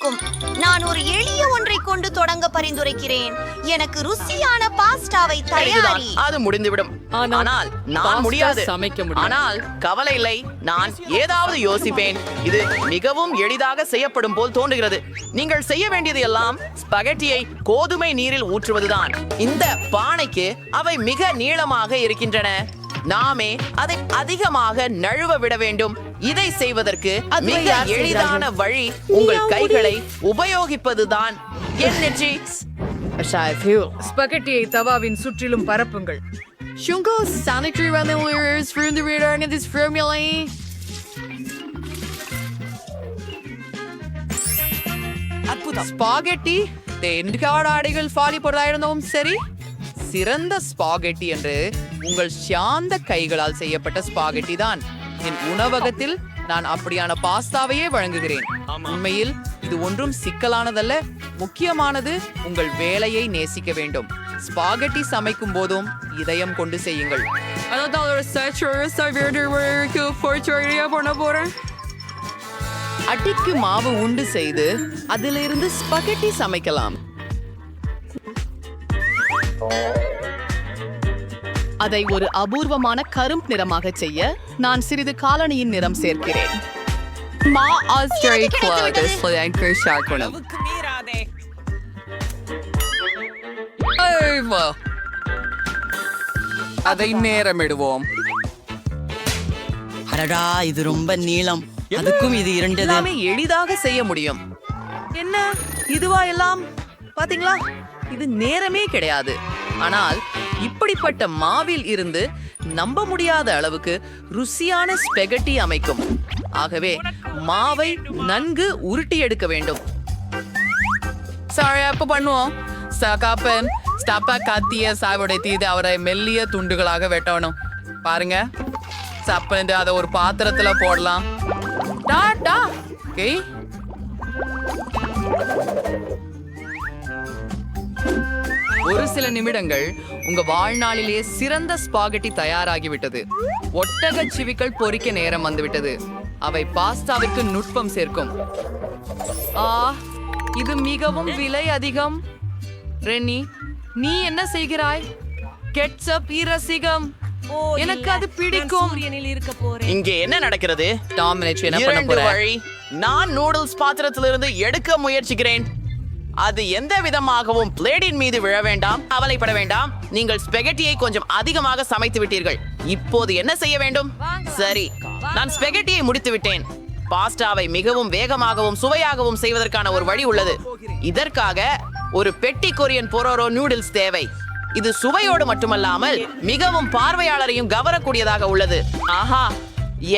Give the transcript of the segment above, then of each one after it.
இருக்கும். நான் ஒரு எளிய ஒன்றை கொண்டு தொடங்க பரிந்துரைக்கிறேன். எனக்கு ருசியான பாஸ்டாவை தயாரி. அது முடிந்துவிடும். ஆனால் நான் முடியாது. ஆனால் கவலை இல்லை, நான் ஏதாவது யோசிப்பேன். இது மிகவும் எளிதாக செய்யப்படும் போல் தோன்றுகிறது. நீங்கள் செய்ய வேண்டியது எல்லாம் ஸ்பகெட்டியை கோதுமை நீரில் ஊற்றுவதுதான். இந்த பானைக்கு அவை மிக நீளமாக இருக்கின்றன. நாமே அதை அதிகமாக நழுவ விட வேண்டும். இதை செய்வதற்கு மிக எளிதான வழி உங்கள் கைகளை உபயோகிப்பதுதான். ஸ்பகெட்டியை தவாவின் சுற்றிலும் பரப்புங்கள். ஸ்பாகெட்டி ஆடைகள் ஃபாலி போடுறதாயிருந்தோம். சரி, சிறந்த ஸ்பாகெட்டி என்று உங்கள் சாந்த கைகளால் செய்யப்பட்ட ஸ்பாகெட்டி தான். என் உணவகத்தில் நான் அப்படியான பாஸ்தாவையே வழங்குகிறேன். உண்மையில் இது ஒன்றும் சிக்கலானதல்ல. முக்கியமானது உங்கள் வேலையை நேசிக்க வேண்டும். ஸ்பாகெட்டி சமைக்கும் போதும் இதயம் கொண்டு செய்யுங்கள். அட்டிக்கு மாவு உண்டு செய்து அதிலிருந்து ஸ்பகெட்டி சமைக்கலாம். அதை ஒரு அபூர்வமான கரும்பு நிறமாக செய்ய நான் சிறிது காலனியின் நிறம் சேர்க்கிறேன். அதை நேரமிடுவோம். அடடா, இது ரொம்ப நீளம். அதுக்கும் இது இரண்டு எல்லாமே எளிதாக செய்ய முடியும். என்ன இதுவா எல்லாம்? பாத்தீங்களா, இது நேரமே கிடையாது. ஆனால் இப்படிப்பட்ட மாவில் இருந்து நம்ப முடியாத அளவுக்கு ருசியான ஸ்பெகட்டி அமைக்கும். ஆகவே மாவை நன்கு உருட்டி எடுக்க வேண்டும். அப்ப பண்ணுவோம். சகாப்பன் ஸ்டப்பா கத்திய சாவோட தீது அவரை மெல்லிய துண்டுகளாக வெட்டணும். பாருங்க, சப்பன் அதை ஒரு பாத்திரத்துல போடலாம். ஒரு சில நிமிடங்கள் உங்க வாழ்நாளிலே சிறந்த ஸ்பாகெட்டி தயாராகிவிட்டது. ஒட்டக சிவிகள் பொரிக்க நேரம் வந்துவிட்டது. அவை பாஸ்தாவிற்கு நுட்பம் சேர்க்கும். இது மிகவும் விலை அதிகம். ரெனி, நீ என்ன செய்கிறாய்? கெட்சப் இரசிகம். எனக்கு அது பிடிக்கும். இங்கே என்ன நடக்கிறது? டாமினேட் என்ன பண்ண போற? நான் நூடுல்ஸ் பாத்திரத்திலிருந்து எடுக்க முயற்சிக்கிறேன். அது எந்த விதமாகவும் பிளேட்டின் மீது விழ வேண்டாம். கவலைப்பட வேண்டாம். நீங்கள் ஸ்பெகட்டியை கொஞ்சம் அதிகமாக சமைத்து விட்டீர்கள். இப்போது என்ன செய்ய வேண்டும்? சரி, நான் ஸ்பெகட்டியை முடித்து விட்டேன். பாஸ்டாவை மிகவும் வேகமாகவும் சுவையாகவும் செய்வதற்கான ஒரு வழி உள்ளது. இதற்காக ஒரு பெட்டி கொரியன் பொரோரோ நூடுல்ஸ் தேவை. இது சுவையோடு மட்டுமல்லாமல் மிகவும் பார்வையாளரையும் கவரக்கூடியதாக உள்ளது. ஆஹா,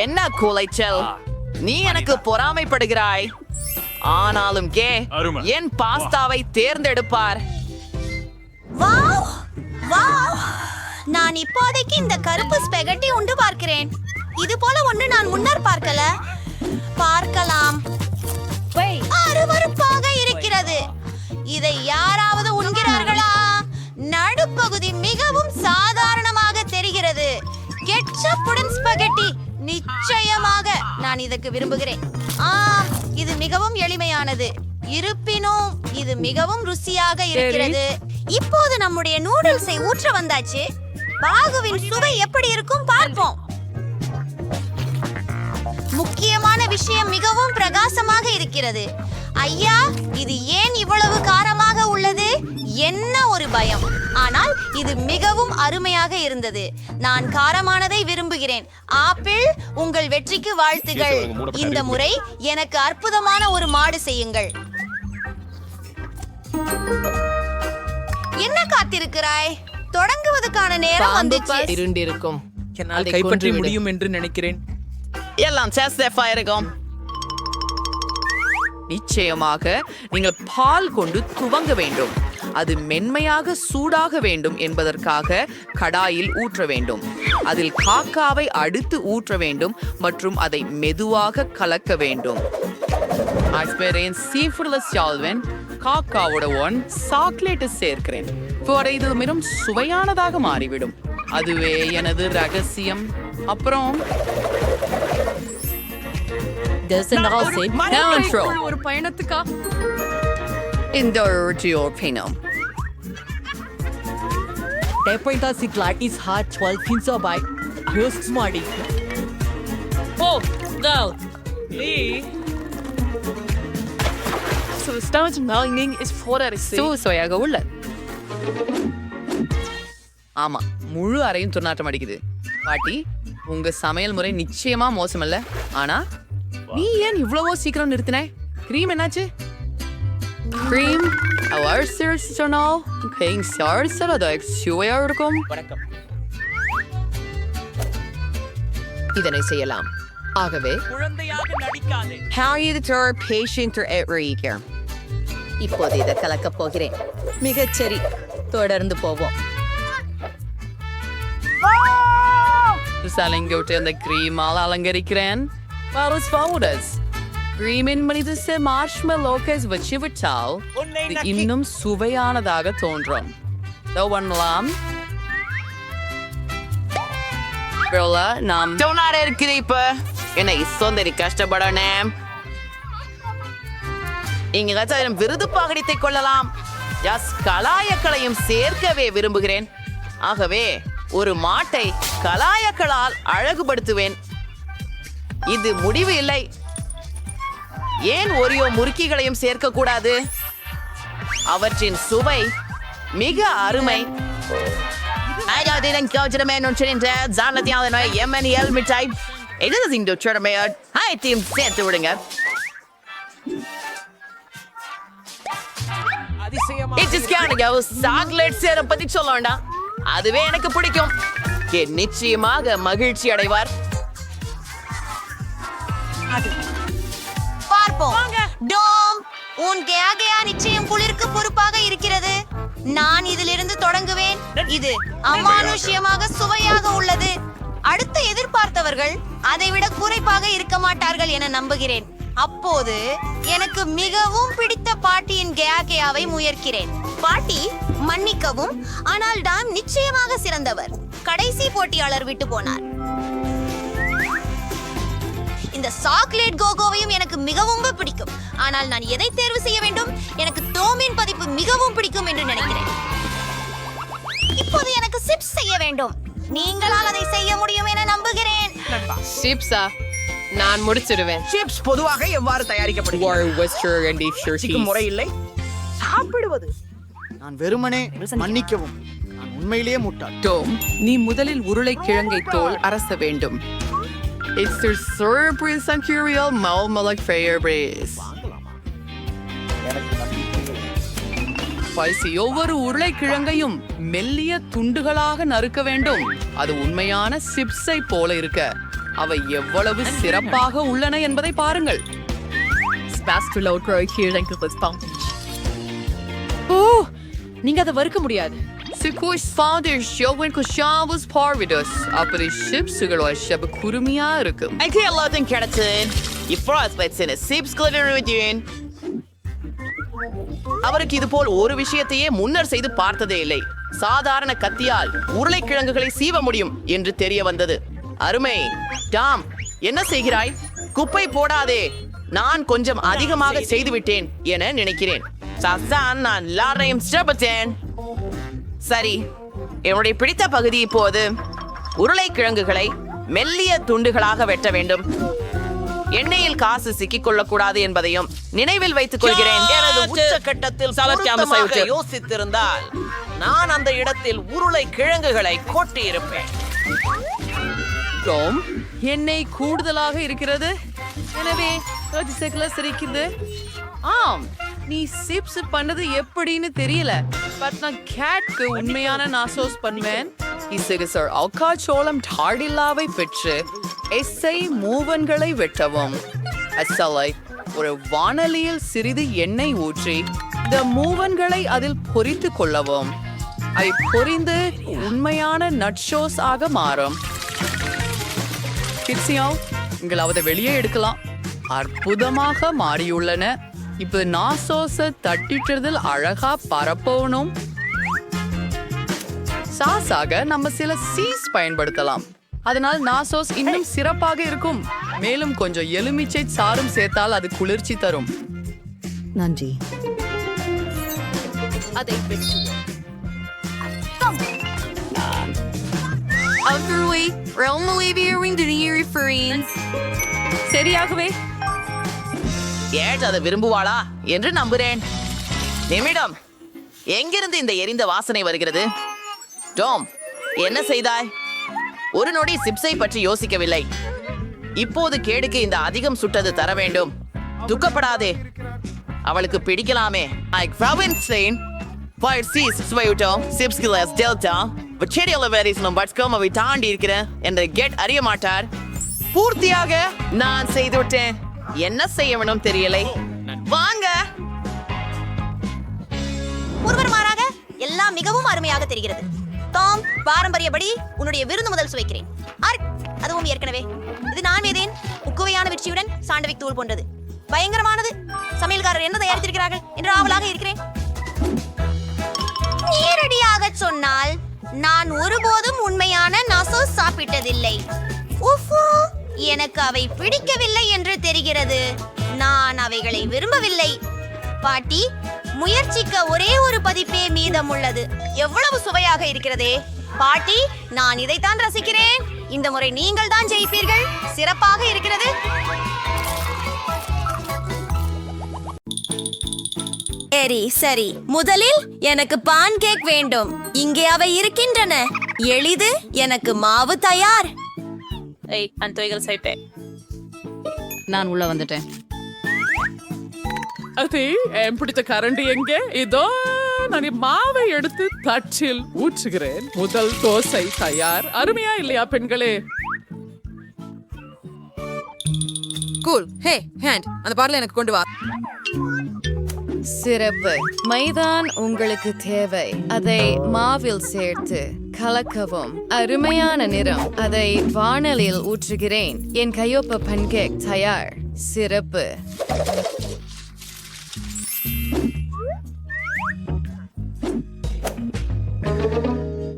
என்ன குலைச்சல்! நீ எனக்கு பொறாமைப்படுகிறாய். ஆனாலும் என் பாஸ்தாவை தேர்ந்தெடுப்பார். நான் இப்போதைக்கு இந்த கருப்பு ஸ்பெகட்டி உண்டு பார்க்கிறேன். இது போல ஒன்று நான் முன்னர் பார்க்கலாம். அருவருப்பாக இருக்கிறது. இதை யாராவது உண்கிறார்களா? நடுப்பகுதி மிகவும் சாதாரணமாக தெரிகிறது. கெட்சப்புடன் ஸ்பெகட்டி நிச்சயமாக நான் இதற்கு விரும்புகிறேன். இது மிகவும் எளிமையானது. இருப்பினும் இது மிகவும் ருசியாக இருக்கிறது. இப்போது நம்முடைய நூடுல்ஸை ஊற்ற வந்தாச்சு. பாகுவின் சுவை எப்படி இருக்கும் பார்ப்போம். முக்கியமான விஷயம் மிகவும் பிரகாசமாக இருக்கிறது. ஐயா, இது ஏன் இவ்வளவு காரமாக உள்ளது? என்ன ஒரு பயம்! ஆனால் இது மிகவும் அருமையாக இருந்தது. நான் காரமானதை விரும்புகிறேன். ஆப்பிள், உங்கள் வெற்றிக்கு வாழ்த்துகள். இந்த முறை எனக்கு அற்புதமான ஒரு மாடு செய்யுங்கள். என்ன காத்திருக்கிறாய்? தொடங்குவதற்கான நேரம் வந்துச்சு. இருண்டிருக்கும். என்னால் கைப்பற்ற முடியும் என்று நினைக்கிறேன். எல்லாம் சேஃபா இருக்கும். நிச்சயமாக நீங்கள் பால் கொண்டு துவங்க வேண்டும். அது மென்மையாக சூடாக வேண்டும் என்பதற்காக கடாயில் ஊற்ற வேண்டும். அதில் காக்காவை அடுத்து ஊற்ற வேண்டும் மற்றும் அதை மெதுவாக கலக்க வேண்டும். காக்காவோட சாக்லேட் சேர்க்கிறேன். இது மிகவும் சுவையானதாக மாறிவிடும். அதுவே எனது ரகசியம். அப்புறம் ஒரு பயணத்துக்கா இந்த பினம் Depois gladys hard 12 pins by hosts ಮಾಡಿ சோயாக உள்ள ஆமா முழு அறையும் துர்நாற்றம் அடிக்குது பாட்டி உங்க சமையல் முறை நிச்சயமா மோசமல்ல ஆனா நீ ஏன் இவ்வளவோ சீக்கிரம் நிறுத்தின கிரீம் என்னாச்சு கிரீம் சுவையா இருக்கும் இதனை செய்யலாம் ஆகவே இப்போது இதை கலக்கப் போகிறேன் மிகச்சரி தொடர்ந்து போவோம் சலங்கோட்டு அந்த கிரீமால் அலங்கரிக்கிறேன் கிரீமின் மனித மார்ஷ்மெலோக்கஸ் வச்சு விட்டால் இது இன்னும் சுவையானதாக தோன்றும் பண்ணலாம் நாம் இருக்கிற இப்ப என்னை சொந்தரி கஷ்டப்படணும் இங்க விருது பகடித்துக் கொள்ளலாம் கலாயக்களையும் சேர்க்கவே விரும்புகிறேன் ஆகவே ஒரு மாட்டை கலாயக்களால் அழகுபடுத்துவேன் இது முடிவு இல்லை ஏன் ஒரியோ முறுக்கிகளையும் சேர்க்க கூடாது அவற்றின் சுவை மிக அருமை சேர்த்து விடுங்க பத்தி சொல்ல வேண்டாம் அதுவே எனக்கு பிடிக்கும் நிச்சயமாக மகிழ்ச்சி அடைவார் பார்ப்போம் டோம் உன் கேயா நிச்சயம் குளிருக்கு பொறுப்பாக இருக்கிறது நான் இதிலிருந்து தொடங்குவேன் இது அமானுஷ்யமாக சுவையாக உள்ளது அடுத்து எதிர்பார்த்தவர்கள் அதைவிட குறைப்பாக இருக்க மாட்டார்கள் என நம்புகிறேன் அப்போது எனக்கு மிகவும் பிடித்த பாட்டியின் கேயாவை முயற்கிறேன் பாட்டி மன்னிக்கவும் ஆனால் டாம் நிச்சயமாக சிறந்தவர் கடைசி போட்டியாளர் விட்டு போனார் இந்த சாக்லேட் கோகோவையும் எனக்கு மிகவும் பிடிக்கும் ஆனால் நான் எதை தேர்வு செய்ய வேண்டும் எனக்கு டோமின் பதிப்பு மிகவும் பிடிக்கும் என்று நினைக்கிறேன் இப்போது எனக்கு சிப்ஸ் செய்ய வேண்டும் நீங்களால் அதை செய்ய முடியும் என நம்புகிறேன் சிப்ஸா நான் முடிச்சிடுவேன் சிப்ஸ் பொதுவாக எவ்வாறு தயாரிக்கப்படுகிறது முறை இல்லை சாப்பிடுவது நான் வெறுமனே மன்னிக்கவும் நான் உண்மையிலேயே முட்டாள் டோம் நீ முதலில் உருளைக்கிழங்கை தோல் அரச வேண்டும் It's their surprise and curial Malmalak Fair Breeze. ஒவ்வொரு உருளைக்கிழங்கையும் மெல்லிய துண்டுகளாக நறுக்க வேண்டும் அது உண்மையான சிப்ஸை போல இருக்க அவை எவ்வளவு சிறப்பாக உள்ளன என்பதை பாருங்கள் ஓ நீங்க அதை வறுக்க முடியாது குருமையா இருக்கும் எல்லாத்தையும் கிடைச்சு அவருக்கு இது போல் ஒரு விஷயத்தையே முன்னர் செய்து பார்த்ததே இல்லை சாதாரண கத்தியால் உருளைக்கிழங்குகளை சீவ முடியும் என்று தெரிய வந்தது அருமை டாம் என்ன செய்கிறாய் குப்பை போடாதே நான் கொஞ்சம் அதிகமாக செய்து விட்டேன் என நினைக்கிறேன் நான் எல்லாரையும் சிறப்பித்தேன் சரி என்னுடைய பிடித்த பகுதி இப்போது உருளைக்கிழங்குகளை மெல்லிய துண்டுகளாக வெட்ட வேண்டும் எண்ணெயில் காசு சிக்கிக் கொள்ளக்கூடாது என்பதையும் நினைவில் வைத்துக் கொள்கிறேன் எனது உச்சகட்டத்தில் யோசித்திருந்தால் நான் அந்த இடத்தில் உருளைக்கிழங்குகளை கொட்டி இருப்பேன் எண்ணெய் கூடுதலாக இருக்கிறது எனவே சிரிக்குது ஆம் நீ சிப்ஸ் பண்ணது எப்படின்னு தெரியல பட் நான் கேட்க்கு உண்மையான நாசோஸ் பண்ணுவேன் இசைகசர் அவுக்காச்சோளம் டாடில்லாவை பெற்று எஸ்ஐ மூவன்களை வெட்டவும் அசலை ஒரு வாணலியில் சிறிது எண்ணெய் ஊற்றி இந்த மூவன்களை அதில் பொரித்து கொள்ளவும் அவை பொரிந்து உண்மையான நட்ஷோஸ் ஆக மாறும் நீங்கள் அவதை வெளியே எடுக்கலாம் அற்புதமாக மாறியுள்ளன இப்ப நாசோஸ தட்டிட்டதில் அழகா பரப்பணும் சாஸாக நம்ம சில சீஸ் பயன்படுத்தலாம் அதனால் நாசோஸ் இன்னும் சிறப்பாக இருக்கும். மேலும் கொஞ்சம் எலுமிச்சை சாறும் சேர்த்தால் அது குளிர்ச்சி தரும். நன்றி. அதை சரியாகவே ஏட் அதை விரும்புவாளா என்று நம்புறேன். நிமிடம், எங்கிருந்து இந்த எரிந்த வாசனை வருகிறது? டாம், என்ன செய்தாய்? ஒரு நொடி சிப்ஸை பற்றி யோசிக்கவில்லை. இப்போது கேடுக்கு இந்த அதிகம் சுட்டது தர வேண்டும். துக்கப்படாதே, அவளுக்கு பிடிக்கலாமே. தாண்டி இருக்கிறேன் என்று கெட் அறிய மாட்டார். பூர்த்தியாக நான் செய்துவிட்டேன். என்ன செய்ய வேணும் தெரியலை. வாங்க. ஒருவர் மாறாக எல்லாம் மிகவும் அருமையாக தெரிகிறது. டாம், பாரம்பரியப்படி உன்னுடைய விருந்து முதல் சுவைக்கிறேன். அதுவும் ஏற்கனவே இது நான் மீதேன் உக்குவையான வெற்றியுடன் சாண்டவிக் தூள் போன்றது. பயங்கரமானது. சமையல்காரர் என்ன தயாரித்திருக்கிறார்கள் என்று ஆவலாக இருக்கிறேன். நேரடியாக சொன்னால் நான் ஒருபோதும் உண்மையான நாசோஸ் சாப்பிட்டதில்லை. உஃபு, எனக்கு அவை பிடிக்கவில்லை என்று தெரிகிறது. நான் அவைகளை விரும்பவில்லை. பாட்டி, முயற்சிக்க ஒரே ஒரு பதிப்பே மீதம் உள்ளது. எவ்வளவு சுவையாக இருக்கிறதே. பாட்டி, நான் இதைத்தான் ரசிக்கிறேன். இந்த முறை நீங்கள் தான் ஜெயிப்பீர்கள். சிறப்பாக இருக்கிறது. சரி, முதலில் எனக்கு பான் கேக் வேண்டும். இங்கே அவை இருக்கின்றன. எளிது. எனக்கு மாவு தயார். நான் உள்ள வந்துட்டேன். அது என் பிடித்த கரண்டி எங்கே? இதோ நான் மாவை எடுத்து தட்டில் ஊற்றுகிறேன். முதல் தோசை தயார். அருமையா இல்லையா பெண்களே? கூல். ஹே, ஹேண்ட், அந்த பார்ல எனக்கு கொண்டு வா. சிறப்பு. மைதான் உங்களுக்கு தேவை. அதை மாவில் சேர்த்து கலக்கவும். அருமையான நிறம். அதை வாணலில் ஊற்றுகிறேன். என் கையொப்ப பன்கேக் தயார். சிறப்பு.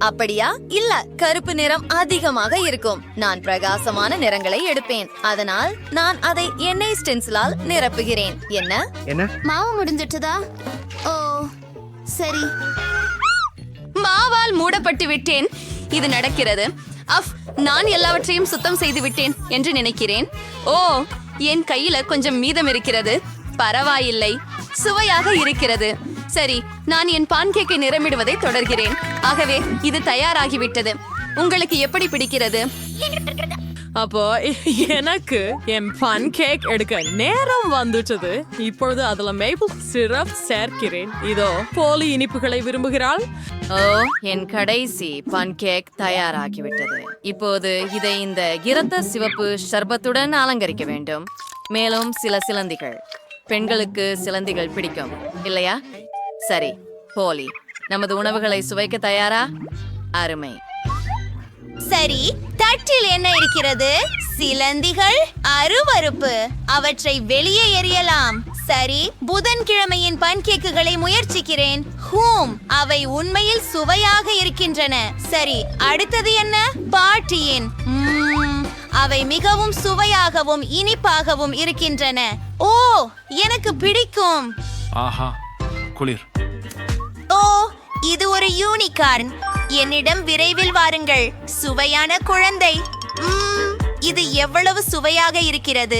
அப்படியா? இல்ல, கருப்பு நிறம் அதிகமாக இருக்கும். நான் பிரகாசமான நிறங்களை எடுப்பேன். அதனால் நான் அதை எண்ணெய் ஸ்டென்சிலால் நிரப்புகிறேன். என்ன? மாவு முடிஞ்சிட்டதா? ஓ சரி. மாவால் மூடப்பட்டு விட்டேன். இது நடக்கிறது. நான் எல்லாவற்றையும் சுத்தம் செய்து விட்டேன் என்று நினைக்கிறேன். ஓ, என் கையில கொஞ்சம் மீதம் இருக்கிறது. பரவாயில்லை, சுவையாக இருக்கிறது. சரி, நான் என் பான்கேக்கை நிறமிடுவதை தொடர்கிறேன். ஆகவே இது தயாராகிவிட்டது. உங்களுக்கு எப்படி பிடிக்கிறது? அப்போ எனக்கு என் பான்கேக் எடுக்க நேரம் வந்துட்டது. இப்பொழுது அதுல மேபிள் சிரப் சேர்க்கிறேன். இதோ போலி இனிப்புகளை விரும்புகிறாள். ஓ, என் கடைசி பான்கேக் தயாராகிவிட்டது. இப்போது இதை இந்த இரத்த சிவப்பு ஷர்பத்துடன் அலங்கரிக்க வேண்டும். மேலும் சில சிலந்திகள். பெண்களுக்கு சிலந்திகள் பிடிக்கும் இல்லையா? சரி, போலி, நமது உணவுகளை சுவைக்க தயாரா? அருமை. சரி, தட்டில் என்ன இருக்கிறது? சிலந்திகள். அருவருப்பு. அவற்றை வெளியே எறியலாம். சரி, புதன்கிழமையின் பன்கேக்குகளை முயற்சிக்கிறேன். அவை உண்மையில் சுவையாக இருக்கின்றன. சரி, அடுத்தது என்ன? பாட்டியின். அவை மிகவும் சுவையாகவும் இனிப்பாகவும் இருக்கின்றன. ஓ, எனக்கு பிடிக்கும். ஆஹா, குளிர். ஓ, இது ஒரு யூனிகார்ன். என்னிடம் விரைவில் வாருங்கள். சுவையான குழந்தை. இது எவ்வளவு சுவையாக இருக்கிறது.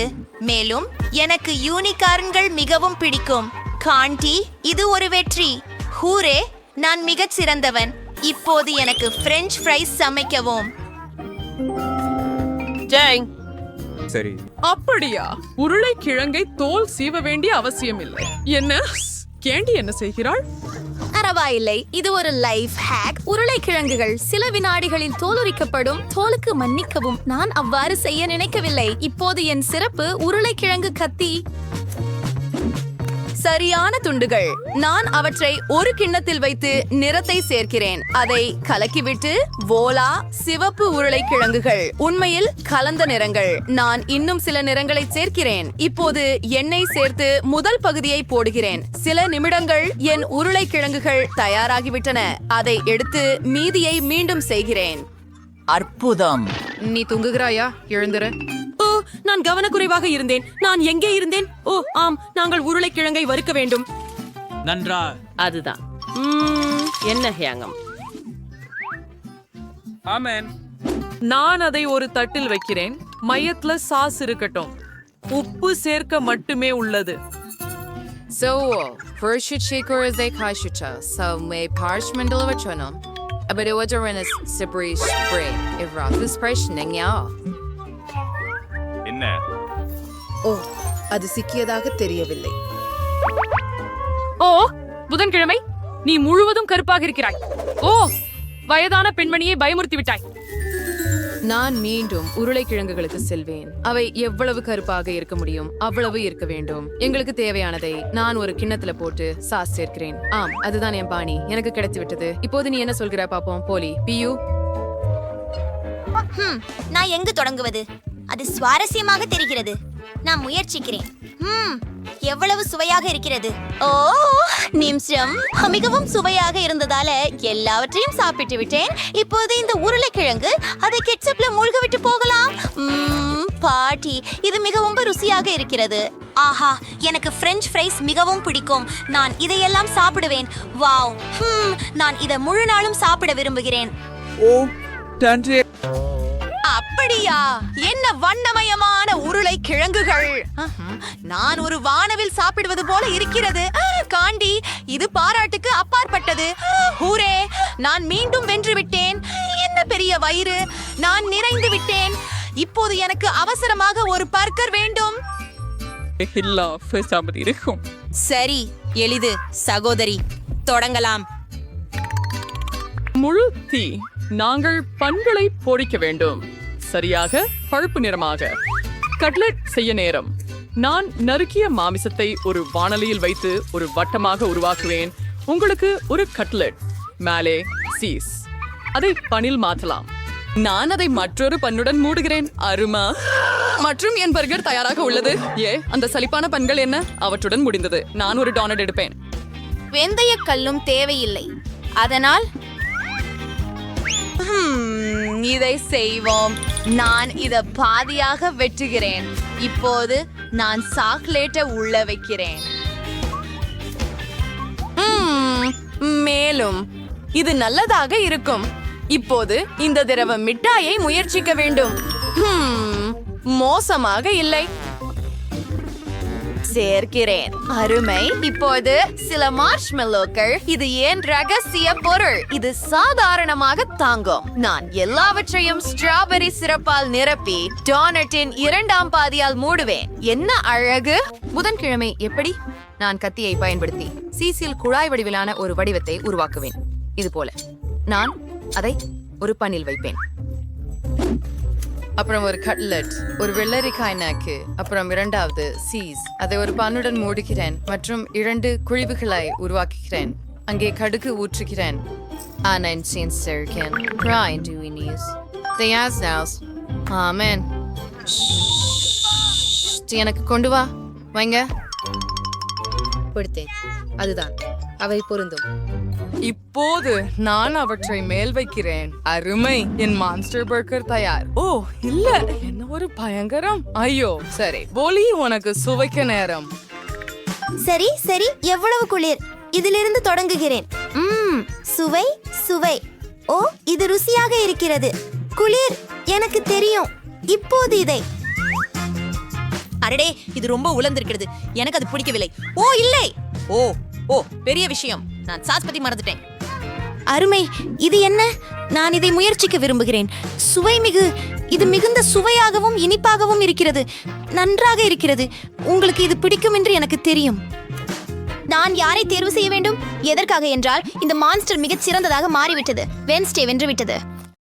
மேலும் எனக்கு யூனிகார்ன்கள் மிகவும் பிடிக்கும். காண்டி, இது ஒரு வெற்றி. ஹூரே, நான் மிகச் சிறந்தவன். இப்போது எனக்கு பிரெஞ்ச் ஃப்ரைஸ் சமைக்கவும். சரி. அப்படியா? உருளைக்கிழங்கை தோல் சீவ வேண்டிய அவசியம் இல்லை. என்ன கேண்டி என்ன செய்கிறாள்? பரவாயில்லை, இது ஒரு லைஃப் ஹேக். உருளைக்கிழங்குகள் சில வினாடிகளில் தோலுரிக்கப்படும். தோலுக்கு மன்னிக்கவும், நான் அவ்வாறு செய்ய நினைக்கவில்லை. இப்போது என் சிறப்பு உருளைக்கிழங்கு கத்தி. சரியான துண்டுகள். நான் அவற்றை ஒரு கிண்ணத்தில் வைத்து நிறத்தை சேர்க்கிறேன். அதை கலக்கிவிட்டு வோலா, சிவப்பு உருளைக்கிழங்குகள். உண்மையில் கலந்த நிறங்கள். நான் இன்னும் சில நிறங்களை சேர்க்கிறேன். இப்போது எண்ணெய் சேர்த்து முதல் பகுதியை போடுகிறேன். சில நிமிடங்கள் என் உருளைக்கிழங்குகள் தயாராகிவிட்டன. அதை எடுத்து மீதியை மீண்டும் செய்கிறேன். அற்புதம். நீ தூங்குகிறாயா? எழுந்திரு. ஓ, நான் கவனக்குறைவாக இருந்தேன். நான் எங்கே இருந்தேன்? ஓ ஆம், நாங்கள் உருளைக்கிழங்கை வறுக்க வேண்டும். நன்றா. அதுதான். என்ன ஹேங்கம்? ஆமென். நான் அதை ஒரு தட்டில் வைக்கிறேன். மையத்துல சாஸ் இருக்கட்டும். உப்பு சேர்க்க மட்டுமே உள்ளது. So, verschiedene Zeitkaischucha, so may parchmendel wachonum. Aber du waderenes Sabri spray, if Rothus Preshning ya. என்ன? ஓ, அது சிக்கியதாக தெரியவில்லை. ஓ, புதன்கிழமை நீ முழுவதும் கருப்பாக இருக்கிறாய். ஓ, வயதான பெண்மணியை பயமுறுத்தி விட்டாய். நான் மீண்டும் உருளைக்கிழங்குகளுக்கு செல்வேன். அவை எவ்வளவு கருப்பாக இருக்க முடியும் அவ்வளவு இருக்க வேண்டும். எங்களுக்கு தேவையானதை நான் ஒரு கிண்ணத்துல போட்டு சாஸ் சேர்க்கிறேன். ஆம், அதுதான் என் பாணி. எனக்கு கிடைத்து விட்டது. இப்போது நீ என்ன சொல்கிற பாப்போம். போலி பியூ. நான் எங்கு தொடங்குவது? அது சுவாரஸ்யமாக தெரிகிறது. நான் முயற்சிக்கிறேன். எவ்வளவு சுவையாக இருக்கிறது. ஓ, நிமிஷம். மிகவும் சுவையாக இருந்ததால எல்லாவற்றையும் சாப்பிட்டு விட்டேன். இப்போது இந்த உருளைக்கிழங்கு அதை கெட்சப்ல மூழ்க விட்டு போகலாம். பாட்டி, இது மிகவும் ருசியாக இருக்கிறது. ஆஹா, எனக்கு பிரெஞ்ச் ஃப்ரைஸ் மிகவும் பிடிக்கும். நான் இதையெல்லாம் சாப்பிடுவேன். வாவ், நான் இதை முழு நாளும் சாப்பிட விரும்புகிறேன். அப்படியா? என்ன வண்ணமயமான உருளைக்கிழங்குகள்! நான் ஒரு வானவில் சாப்பிடுவது போல இருக்கிறது. காண்டி, இது பாராட்டுக்கு அப்பாற்பட்டது. ஹூரே, நான் மீண்டும் வென்று விட்டேன். என்ன பெரிய வயிறு! நான் நிறைந்து விட்டேன். இப்போது எனக்கு அவசரமாக ஒரு பர்கர் வேண்டும். சரி, எளிது சகோதரி, தொடங்கலாம். முழு தீ. நாங்கள் பண்களை பொரிக்க வேண்டும். சரியாக பழுப்பு நிறமாக. கட்லெட் செய்ய நேரம். நான் நறுக்கிய மாமிசத்தை ஒரு வாணலியில் வைத்து ஒரு வட்டமாக உருவாக்குவேன். உங்களுக்கு ஒரு கட்லெட். மேலே சீஸ். அதை பனில் மாற்றலாம். நான் அதை மற்றொரு பண்ணுடன் மூடுகிறேன். அருமா. மற்றும் என் பர்கர் தயாராக உள்ளது. அந்த சலிப்பான பண்கள் என்ன? அவற்றுடன் முடிந்தது. நான் ஒரு டோனட் எடுப்பேன். வெந்தய கல்லும் தேவையில்லை. அதனால் இதை செய்வோம். நான் இத பாதியாக வெட்டுகிறேன். இப்போது நான் சாக்லேட்டை உள்ள வைக்கிறேன். மேலும் இது நல்லதாக இருக்கும். இப்போது இந்த திரவ மிட்டாயை முயற்சிக்க வேண்டும். மோசமாக இல்லை. சேர்க்கிறேன். அருமை. இப்போது சில மார்ஷ்மெல்லோக்கள். இது ஏன் ரகசிய பொருள். இது சாதாரணமாக தாங்கும். நான் எல்லாவற்றையும் ஸ்ட்ராபெரி சிரப்பால் நிரப்பி டோனட்டின் 2ஆம் பாதியால் மூடுவேன். என்ன அழகு! புதன்கிழமை எப்படி? நான் கத்தியை பயன்படுத்தி சீசில் குழாய் வடிவிலான ஒரு வடிவத்தை உருவாக்குவேன். இது போல நான் அதை ஒரு பனில் வைப்பேன். அப்புறம் ஒரு கட்லெட், ஒரு வெள்ளரிக்காய் நாக்கு, அப்புறம் 2வது சீஸ். அதை ஒரு பன்னுடன் மூடுகிறேன் மற்றும் 2 குழிவுகளை உருவாக்குகிறேன். அங்கே கடுகு ஊற்றுகிறேன். ஆமென். எனக்கு கொண்டு வா. வைங்க. கொடுத்தேன். அதுதான், அவை பொருந்தும். இப்போது நான் அவற்றை மேல் வைக்கிறேன். அருமை. என் மான்ஸ்டர் பர்கர் தயார். ஓ இல்ல, என்ன ஒரு பயங்கரம். ஐயோ, சரி போலி, உனக்கு சுவைக்க நேரம். சரி சரி, எவ்வளவு குளிர். இதிலிருந்து தொடங்குகிறேன். சுவை சுவை. ஓ, இது ருசியாக இருக்கிறது. குளிர், எனக்கு தெரியும். இப்போது இதை. அடடே, இது ரொம்ப உலர்ந்திருக்கிறது. எனக்கு அது பிடிக்கவில்லை. ஓ இல்லை. ஓ ஓ பெரிய விஷயம். நான் சாஸ் பத்தி மறந்துட்டேன். அருமை. இது என்ன? நான் இதை முயற்சிக்க விரும்புகிறேன். சுவை மிகு. இது மிகுந்த சுவையாகவும் இனிப்பாகவும் இருக்கிறது. நன்றாக இருக்கிறது. உங்களுக்கு இது பிடிக்கும் என்று எனக்கு தெரியும். நான் யாரை தேர்வு செய்ய வேண்டும்? எதற்காக என்றால் இந்த மான்ஸ்டர் மிகச் சிறந்ததாக மாறிவிட்டது. வென்ஸ்டே வென்று விட்டது.